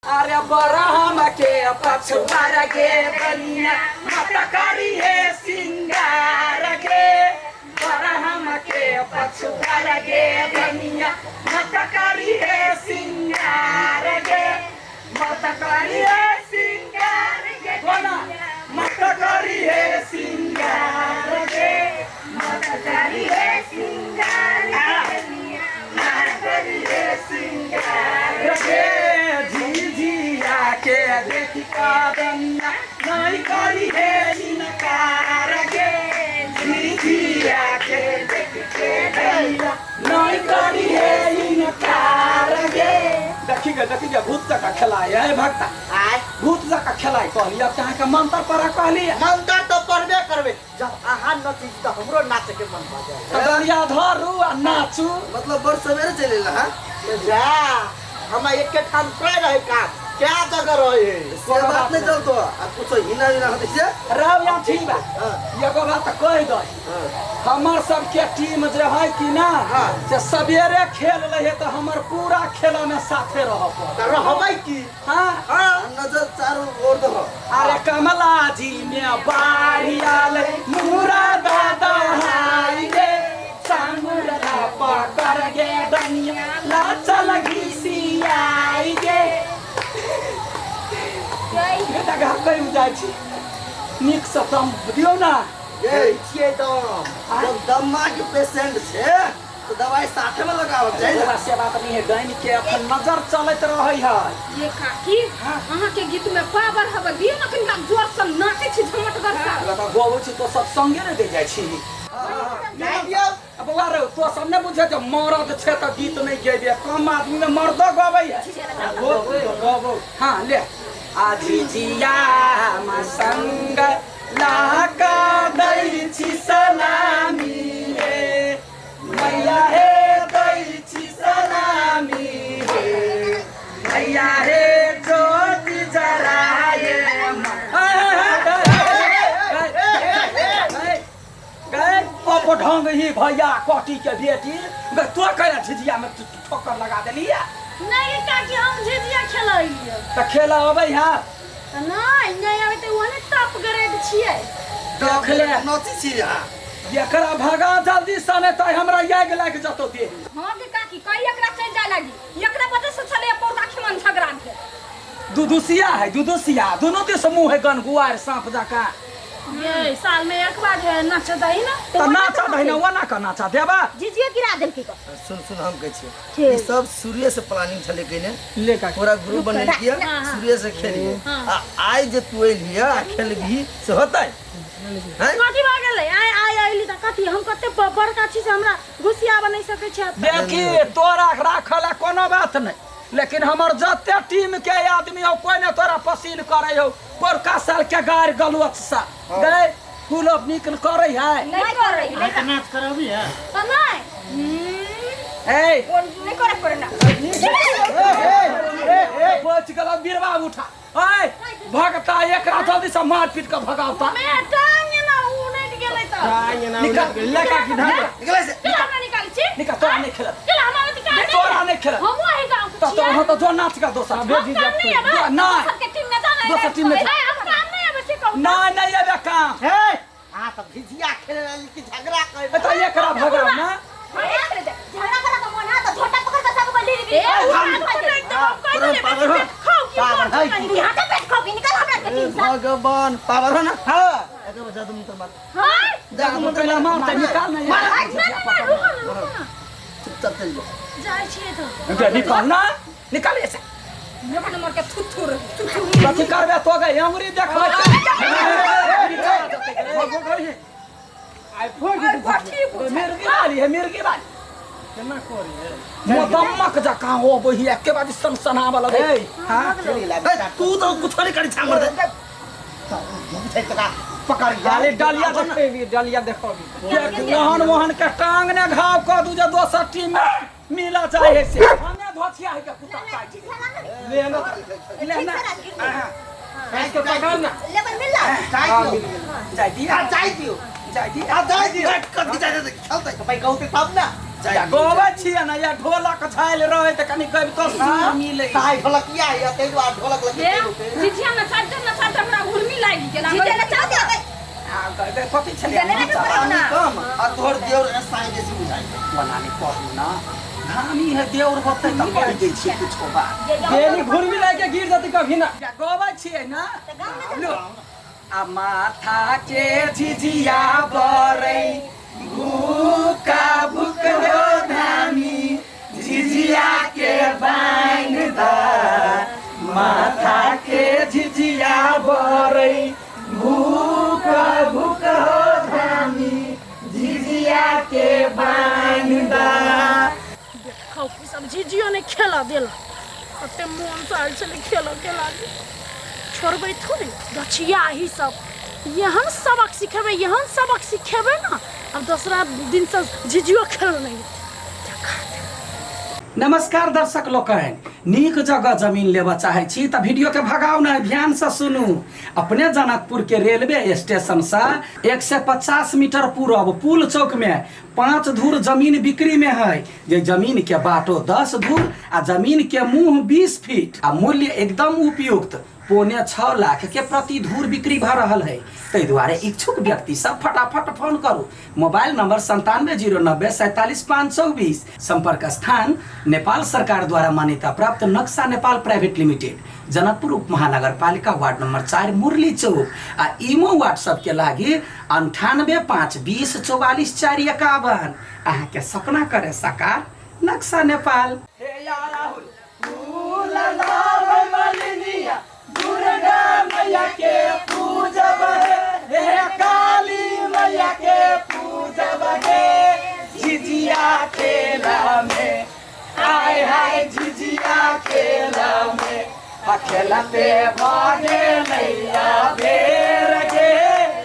अरे बरहम के पछुआर गे बनिया मत करी है सिंगार गे बरहम के पछुआर गे बनिया मत करी है सिंगार गे मत करी है सिंगार गे बोला मत करी है सिंगार गे मत करी है सिंगार गे मत करी है सिंगार गे झिझिया के देखी का बनिया नहीं करी है इनकार गे झिझिया के देखी के बनिया नहीं करी है इनकार गे देखिए भूत का खिलाए है भक्ता भूत का खिलाए कहली अब चाहे का मंत्र पढ़ा कहली मंत्र तो पढ़बे करबे जब आहार नची तो हमरो नाचे के मन भा जाए कदरिया धरू आ नाचू मतलब बड़ सवेरे चले ला जा हम एक के ठाम पे रहे का क्या जगह रहे से बात नहीं चल तो अब कुछ हिना हिना होते से राव या ठीक बा एगो बात कह दो हमर सब के टीम जे है कि ना से सवेरे खेल रहे तो हमर पूरा खेल में साथे रहबै की हां हां नजर चारों ओर दो अरे कमला जी में बाढ़ आल मुरा दादा हाय गे संगुरा पकड़ गे दुनिया लाच लगी सियाई गे बेटा घर कहीं जाय छी निक से दम दियो ना ये छिए दम जब दम्मा के पेशेंट छे तो दवाई साथे में लगाओ चाहिए ना से बात नहीं है दैन के अपन नजर चलत रहै है ये काकी अहाँ के गीत में पावर हबे दियो ना कनिका जोर से नाचे छी झमटगर सा लगा गोबो छी तो सब संगे रे दे जाय छी नहीं दियो अब वारे तो सब ने बुझे जे मर्द छे त गीत नहीं गेबे कम आदमी में मर्द गबै है गो हां ले आजी जिया मसंग लाका दै छी सलामी रे मैया हे दै छी सलामी रे मैया हे ज्योति जराए गए पप ढंग ही भैया कोटी के बेटी तो कया झिझिया में ठोकर लगा देलिए नहीं काकी हम झिझिया खेलैलिए त खेला अबै हां नहीं नहीं आबे त ओने टॉप ग्रेड छियै देख ले नची छी एकरा भगा जल्दी सने त हमरा याग लाग जतो दे हां के काकी कई एकरा चल जा लागी एकरा वजह से चले पौधा खिमन झगड़ा के दुदुसिया है दुदुसिया दोनों के समूह है गनगुआर सांप जाका ये साल में एक बार है नाच दही ना त नाचा दहिना वना का नाचा देबा झिझिया गिरा देल की सुन सुन हम कहै छी ई सब सूर्य से प्लानिंग चले कइने ले का पूरा ग्रुप बने किया सूर्य से खेलिए आई जे तू एलिया खेल भी से होतै हैं कथि भ गेलै आई आइली त कथि हम कते बड़का छी से हमरा घुसिया बनै सकै छै देखी तोरा राखला कोनो बात नहीं लेकिन हमर जते टीम के आदमी हो कोई ने तोरा पसीन करे हो पोरका साल के गार गलुत सा गए फूल ऑफ निकल करे है नहीं करे लेकिन नाच करबी है त नहीं ए नहीं करे पड़ना ए बच गला बिरवा उठा ए भगता एकरा जल्दी से मार पीट के भगावता मैं टांग ना उनट गेलै त निकल लगा की धर निकले से चल हमरा निकाल छी निकल तोरा नहीं खेलत चल हमरा निकाल तोरा नहीं खेलत हम वही गांव तो तो तो नाच का दोस्त भेजी जा ना सबके टीम में जाना दोसर टीम में हम काम नहीं है बस कहू नहीं अबे काम हे आ त झिझिया खेले वाली की झगड़ा कर तो एकरा भगाव ना झगड़ा करा तो मोना तो झोटा पकड़ के सब को ले ली यहां पे बैठ खाओ निकल हमरा के टीम से भगवान पावर हो ना हां एगो बजा तुम तो मत हां जाके पहले मार निकाल नहीं चुपचाप चल जा जाय छिए तो निकाल ना निकाल ऐसे नंबर के थुथुर कथी करबे तो गए अंगुरी देखो आई फोड़ मिर्गी वाली है मिर्गी वाली केना करी है मोदम्मक जका हो बही एके बाद सनसना वाला दे हां चली ला तू तो कुछ नहीं करी छामर दे छै तका पकड़ डाले डालिया देखबी डालिया देखबी मोहन मोहन के टांग ने घाव क दू जे दोसर टीम में मिला चाहे से हमें धोथिया है के कुत्ता काट ले ना ले ना इसको पकड़ ना लेबर मिल जाई दिया जाई दियो जाई दिया जाई दियो कथि जाई दे खेलतै भाई कहू ते तब ना गोवा छिया ना या ढोलक छाइल रहे त कनी कभी तो सुर मिले ताई ढोलकिया है ते दुआ ढोलक ये लगे झिझिया न चाहते हमरा घुर्मी लागी गेल झिझिया न चाहते आ कथि छले कम आ तोर देवर साई जैसे बुझाई बनाने पड़ू ना धामी है देवर होते त कर दे छी कुछ बात गेली घुर्मी लागे गिर जति कभी ना गोवा छिए ना लो आ माथा के झिझिया बरै भूका भूक हो धामी झिझिया के बांध दा माथा के झिझिया बरै भूका भूक हो धामी झिझिया के बांध दा देखौ कि सब झिझियो ने खेला देला कते मन से आइल छले खेला के लागी छोड़बै थोड़ी दछिया ही सब यहन सबक सिखेबै ना अब दूसरा दिन से झिझियो खेल नहीं। नमस्कार दर्शक लोकन नीक जगह जमीन लेबा चाहे छी त वीडियो के भगाओ ना ध्यान से सुनू। अपने जनकपुर के रेलवे स्टेशन से 150 मीटर पूरब पुल चौक में 5 धूर जमीन बिक्री में है। जे जमीन के बाटो 10 धूर आ जमीन के मुंह 20 फीट आ मूल्य एकदम उपयुक्त 6.25 लाख के प्रति धूर बिक्री भ रहल है। तै दुआरे इच्छुक व्यक्ति सब फटाफट फोन करू। Mobile number 9709474524। संपर्क स्थान नेपाल सरकार द्वारा मान्यता प्राप्त नक्शा नेपाल प्राइवेट लिमिटेड जनकपुर उप महानगर पालिका वार्ड नंबर 4 मुरली चौक आ इमो व्हाट्सएप के लागी 9852444451। अहाँ के सपना करे साकार नक्शा नेपाल। हे या राहुल दुर्गा मैया के पूजब हे काली मैया के पूजब हे झिझिया खेला में आय हाय झिझिया खेला में खेलते भागे मैया बेर गे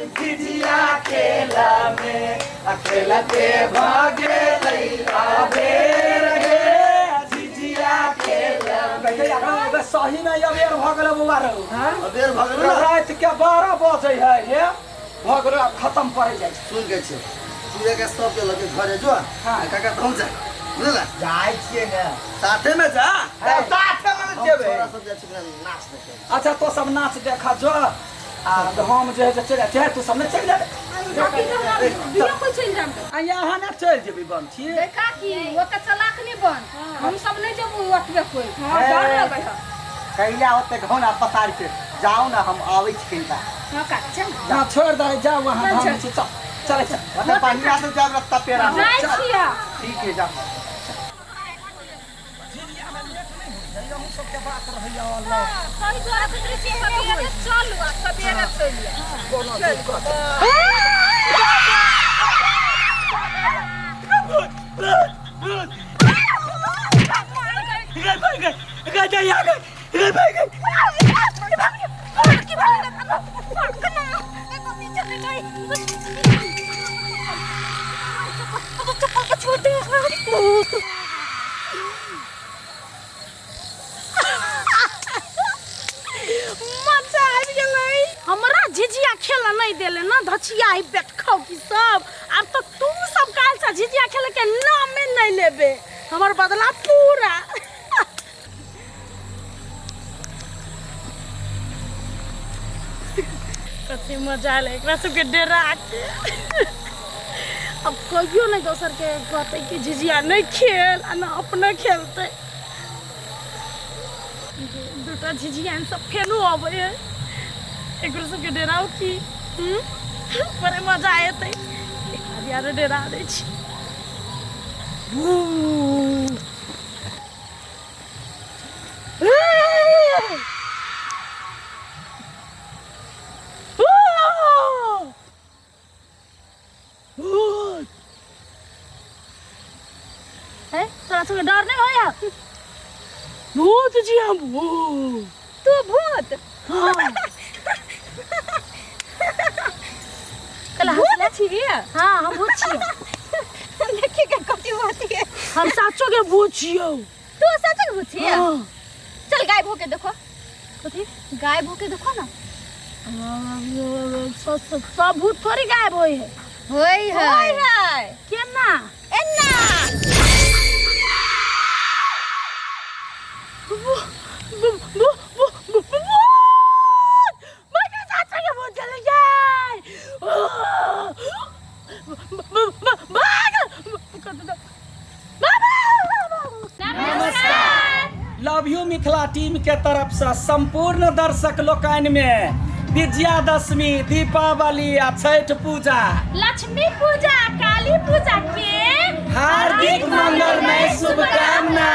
झिझिया खेला में खेलते भागे मैया बेर गे झिझिया खेला में सही में अबेर भगल बुआर अबेर भगल रात के 12 बजे है ये भगल खत्म पड़ जाए सुन के छे पूरे के सब के लगे घरे जो हां काका पहुंच जा बुझला जाय छिए ने साथे में जा साथे में जेबे थोड़ा सब जा छिए नाच देखे। अच्छा तो सब नाच देखा जो आ हम जे चले चाहे तू सब ने चल जा दियो कोई चल जाम आ यहां ना चल जेबी बन छी देखा कि ओते चलाक नहीं बन हम सब नहीं जब ओतबे कोई डर लगे है कहिया होते घोना पसार के जाओ ना हम आवे छी किनका हां का चल ना छोड़ दे जा वहां हम छी चल चल मतलब पानिया से जब रास्ता पेरा नहीं छिया ठीक है जा सही द्वारा कुतरी से सबेरे चलू आ सबेरे चलिए कोनो दिक्कत हमरा झिझिया खेला नहीं देले ना धछिया ही बैठ खाओ की सब अब तो तू सब काल से झिझिया खेले के नाम में नहीं लेबे हमर बदला पूरा कते मजा आले एकरा सब के डेरा के अब कहियो नहीं दोसर के कहते कि झिझिया नहीं खेल आ ना अपना खेलते दूटा झिझिया सब फेनो आवे है एक से के डेराओ की बड़े मजा आए थे यार डेरा दे छी है तोरा सब डर नहीं होया भूत जी हम भूत तू भूत हाँ भूत छिए हाँ हम भूत छिए देखिए के कथी होती है हम साचो के भूत छियो तू सच में भूत छिए हाँ चल गायब होके देखो कथी गायब होके देखो ना सब भूत थोड़ी गायब होई है होई है केना ए गन्ना। लव यू मिथिला टीम के तरफ से संपूर्ण दर्शक लोकनि में विजयादशमी, दीपावली आ छठ पूजा, लक्ष्मी पूजा, काली पूजा के हार्दिक मंगलमय शुभकामना।